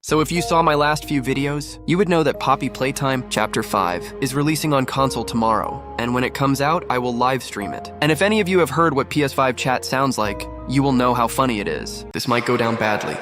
So if you saw my last few videos, you would know that Poppy Playtime Chapter 5 is releasing on console tomorrow, and when it comes out, I will live stream it. And if any of you have heard what PS5 chat sounds like, you will know how funny it is. This might go down badly.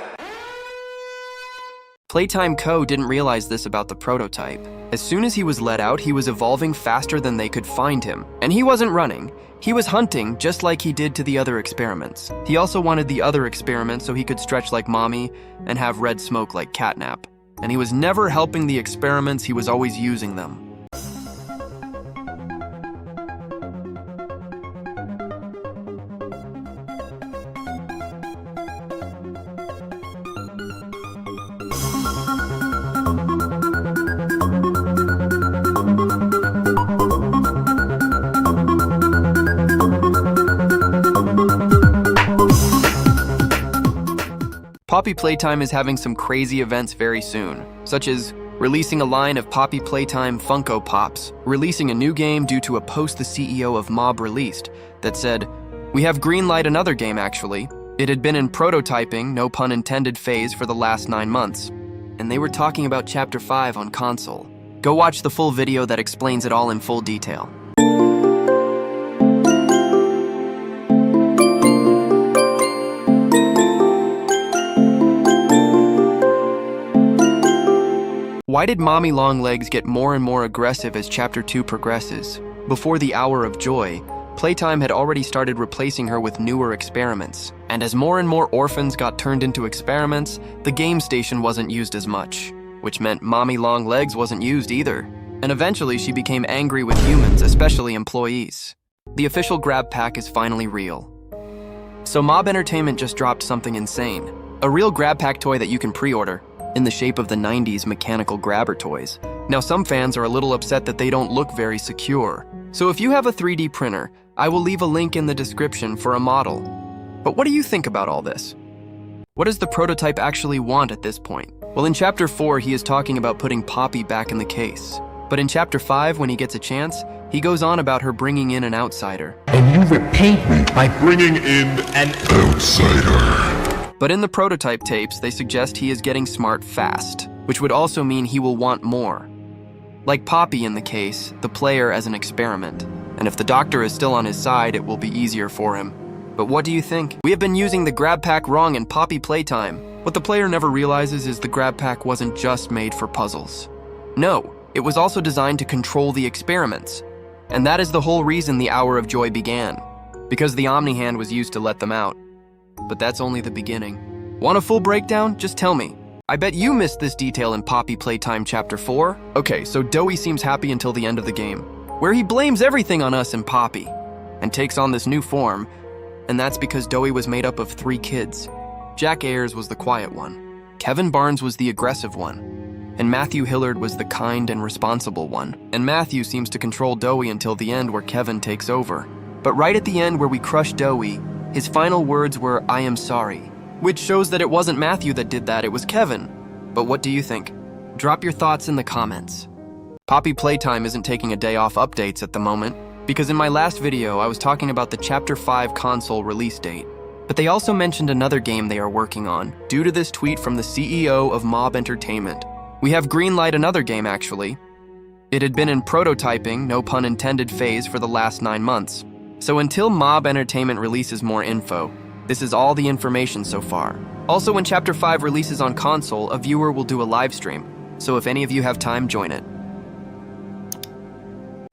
Playtime Co. didn't realize this about the prototype. As soon as he was let out, he was evolving faster than they could find him. And he wasn't running. He was hunting, just like he did to the other experiments. He also wanted the other experiments so he could stretch like mommy and have red smoke like catnap. And he was never helping the experiments, he was always using them. Poppy Playtime is having some crazy events very soon, such as releasing a line of Poppy Playtime Funko Pops, releasing a new game due to a post the CEO of Mob released that said, "We have greenlight another game actually. It had been in prototyping, no pun intended, phase for the last 9 months. And they were talking about Chapter 5 on console. Go watch the full video that explains it all in full detail." Why did Mommy Longlegs get more and more aggressive as Chapter 2 progresses? Before the Hour of Joy, Playtime had already started replacing her with newer experiments. And as more and more orphans got turned into experiments, the game station wasn't used as much, which meant Mommy Longlegs wasn't used either. And eventually she became angry with humans, especially employees. The official grab pack is finally real. So Mob Entertainment just dropped something insane. A real grab pack toy that you can pre-order, in the shape of the 90s mechanical grabber toys. Now some fans are a little upset that they don't look very secure. So if you have a 3D printer, I will leave a link in the description for a model. But what do you think about all this? What does the prototype actually want at this point? Well, in Chapter 4, he is talking about putting Poppy back in the case. But in Chapter 5, when he gets a chance, he goes on about her bringing in an outsider. And you repaid me by bringing in an outsider. But in the prototype tapes, they suggest he is getting smart fast, which would also mean he will want more. Like Poppy in the case, the player as an experiment. And if the doctor is still on his side, it will be easier for him. But what do you think? We have been using the grab pack wrong in Poppy Playtime. What the player never realizes is the grab pack wasn't just made for puzzles. No, it was also designed to control the experiments. And that is the whole reason the Hour of Joy began. Because the Omni Hand was used to let them out. But that's only the beginning. Want a full breakdown? Just tell me. I bet you missed this detail in Poppy Playtime Chapter 4. Okay, so Doey seems happy until the end of the game, where he blames everything on us and Poppy, and takes on this new form, and that's because Doey was made up of 3 kids. Jack Ayers was the quiet one, Kevin Barnes was the aggressive one, and Matthew Hillard was the kind and responsible one. And Matthew seems to control Doey until the end where Kevin takes over. But right at the end where we crush Doey, his final words were, "I am sorry," which shows that it wasn't Matthew that did that, it was Kevin. But what do you think? Drop your thoughts in the comments. Poppy Playtime isn't taking a day off updates at the moment, because in my last video I was talking about the Chapter 5 console release date. But they also mentioned another game they are working on, due to this tweet from the CEO of Mob Entertainment. "We have greenlight another game actually. It had been in prototyping, no pun intended, phase for the last 9 months. So until Mob Entertainment releases more info, this is all the information so far. Also, when Chapter 5 releases on console, a viewer will do a live stream, so if any of you have time, join it."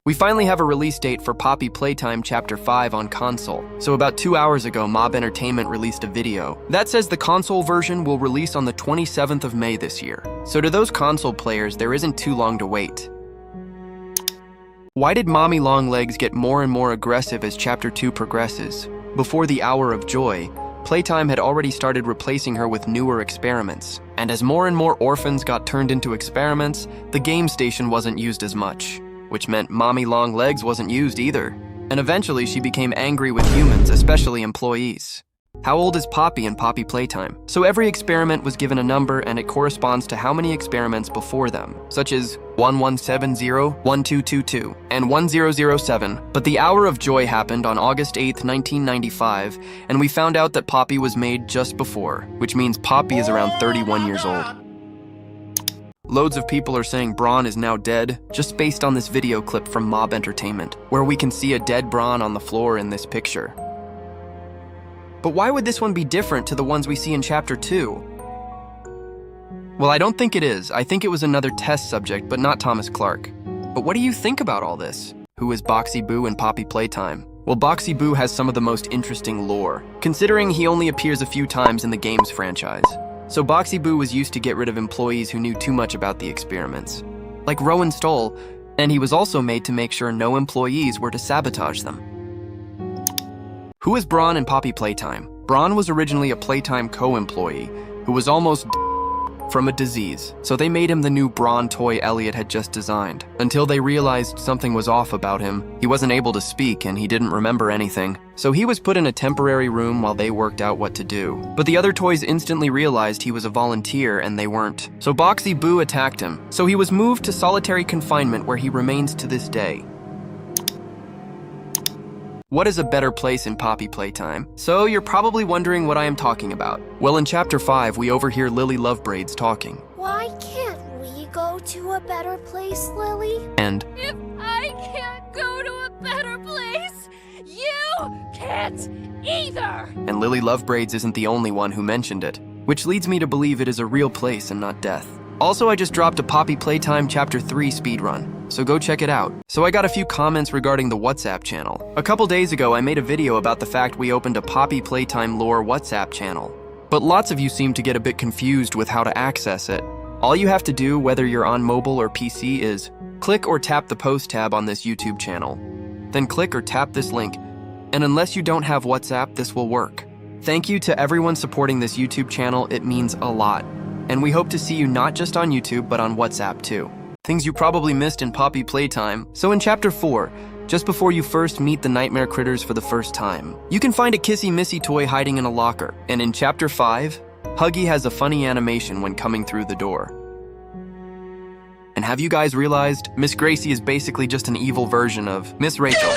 We finally have a release date for Poppy Playtime Chapter 5 on console. So about 2 hours ago, Mob Entertainment released a video that says the console version will release on the 27th of May this year. So to those console players, there isn't too long to wait. Why did Mommy Longlegs get more and more aggressive as Chapter 2 progresses? Before the Hour of Joy, Playtime had already started replacing her with newer experiments. And as more and more orphans got turned into experiments, the game station wasn't used as much, which meant Mommy Longlegs wasn't used either. And eventually she became angry with humans, especially employees. How old is Poppy in Poppy Playtime? So every experiment was given a number and it corresponds to how many experiments before them, such as 1170, 1222, and 1007. But the Hour of Joy happened on August 8th, 1995, and we found out that Poppy was made just before, which means Poppy is around 31 years old. Loads of people are saying Braun is now dead, just based on this video clip from Mob Entertainment, where we can see a dead Braun on the floor in this picture. But why would this one be different to the ones we see in Chapter 2? Well, I don't think it is. I think it was another test subject, but not Thomas Clark. But what do you think about all this? Who is Boxy Boo in Poppy Playtime? Well, Boxy Boo has some of the most interesting lore, considering he only appears a few times in the game's franchise. So Boxy Boo was used to get rid of employees who knew too much about the experiments, like Rowan Stoll, and he was also made to make sure no employees were to sabotage them. Who is Braun in Poppy Playtime? Braun was originally a Playtime co-employee who was almost from a disease, so they made him the new Braun toy Elliot had just designed. Until they realized something was off about him, he wasn't able to speak and he didn't remember anything. So he was put in a temporary room while they worked out what to do. But the other toys instantly realized he was a volunteer and they weren't. So Boxy Boo attacked him. So he was moved to solitary confinement where he remains to this day. What is a better place in Poppy Playtime? So you're probably wondering what I am talking about. Well, in Chapter 5, we overhear Lily Lovebraids talking. Why can't we go to a better place, Lily? And If I can't go to a better place, you can't either! And Lily Lovebraids isn't the only one who mentioned it, which leads me to believe it is a real place and not death. Also, I just dropped a Poppy Playtime Chapter 3 speedrun, so go check it out. So I got a few comments regarding the WhatsApp channel. A couple days ago, I made a video about the fact we opened a Poppy Playtime lore WhatsApp channel. But lots of you seem to get a bit confused with how to access it. All you have to do, whether you're on mobile or PC, is click or tap the post tab on this YouTube channel. Then click or tap this link, and unless you don't have WhatsApp, this will work. Thank you to everyone supporting this YouTube channel, it means a lot. And we hope to see you not just on YouTube, but on WhatsApp too. Things you probably missed in Poppy Playtime. So in Chapter 4, just before you first meet the nightmare critters for the first time, you can find a Kissy Missy toy hiding in a locker. And in Chapter 5, Huggy has a funny animation when coming through the door. And have you guys realized Miss Gracie is basically just an evil version of Miss Rachel?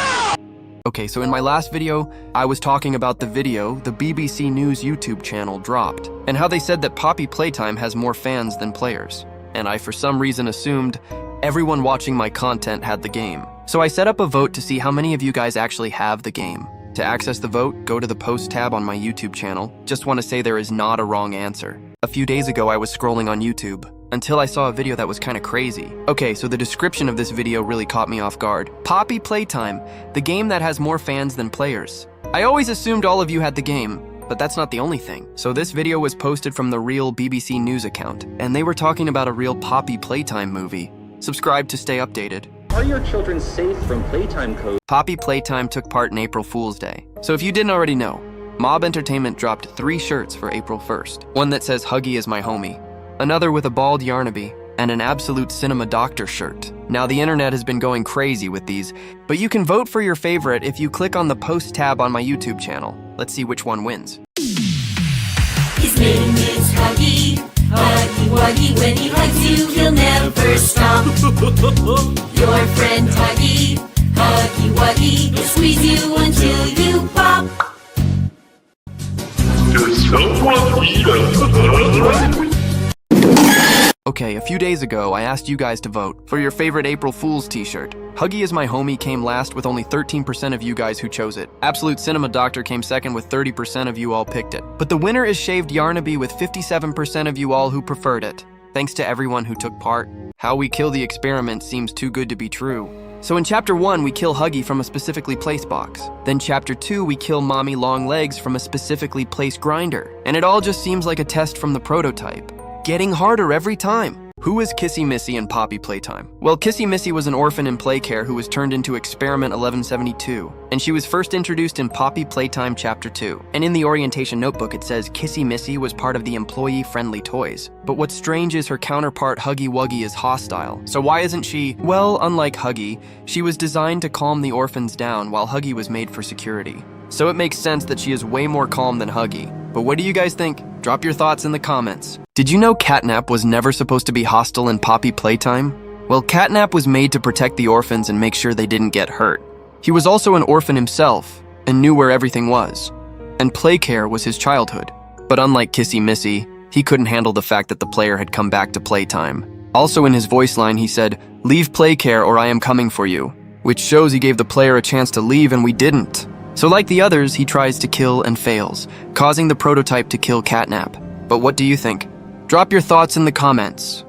Okay, so in my last video, I was talking about the video the BBC News YouTube channel dropped, and how they said that Poppy Playtime has more fans than players. And I for some reason assumed everyone watching my content had the game. So I set up a vote to see how many of you guys actually have the game. To access the vote, go to the post tab on my YouTube channel. Just want to say there is not a wrong answer. A few days ago I was scrolling on YouTube, until I saw a video that was kinda crazy. Okay, so the description of this video really caught me off guard. Poppy Playtime, the game that has more fans than players. I always assumed all of you had the game, but that's not the only thing. So this video was posted from the real BBC News account, and they were talking about a real Poppy Playtime movie. Subscribe to stay updated. Are your children safe from playtime code? Poppy Playtime took part in April Fool's Day. So if you didn't already know, Mob Entertainment dropped 3 shirts for April 1st. One that says Huggy is my homie, another with a bald Yarnaby, and an Absolute Cinema Doctor shirt. Now the internet has been going crazy with these, but you can vote for your favorite if you click on the post tab on my YouTube channel. Let's see which one wins. His name is Huggy, Huggy Wuggy. When he hugs you, he'll never stop. Your friend Huggy, Huggy Wuggy. He'll squeeze you until you pop. Does someone need a Okay, a few days ago, I asked you guys to vote for your favorite April Fool's t-shirt. Huggy is my homie came last with only 13% of you guys who chose it. Absolute Cinema Doctor came second with 30% of you all picked it. But the winner is Shaved Yarnaby with 57% of you all who preferred it. Thanks to everyone who took part. How we kill the experiment seems too good to be true. So in Chapter 1, we kill Huggy from a specifically placed box. Then Chapter 2, we kill Mommy Longlegs from a specifically placed grinder. And it all just seems like a test from the prototype. Getting harder every time. Who is Kissy Missy in Poppy Playtime? Well, Kissy Missy was an orphan in Playcare who was turned into Experiment 1172, and she was first introduced in Poppy Playtime Chapter 2. And in the orientation notebook it says Kissy Missy was part of the employee-friendly toys. But what's strange is her counterpart Huggy Wuggy is hostile. So why isn't she? Well, unlike Huggy, she was designed to calm the orphans down while Huggy was made for security. So it makes sense that she is way more calm than Huggy. But what do you guys think? Drop your thoughts in the comments. Did you know Catnap was never supposed to be hostile in Poppy Playtime? Well, Catnap was made to protect the orphans and make sure they didn't get hurt. He was also an orphan himself and knew where everything was. And Playcare was his childhood. But unlike Kissy Missy, he couldn't handle the fact that the player had come back to Playtime. Also in his voice line, he said, "Leave Playcare or I am coming for you," which shows he gave the player a chance to leave and we didn't. So like the others, he tries to kill and fails, causing the prototype to kill Catnap. But what do you think? Drop your thoughts in the comments.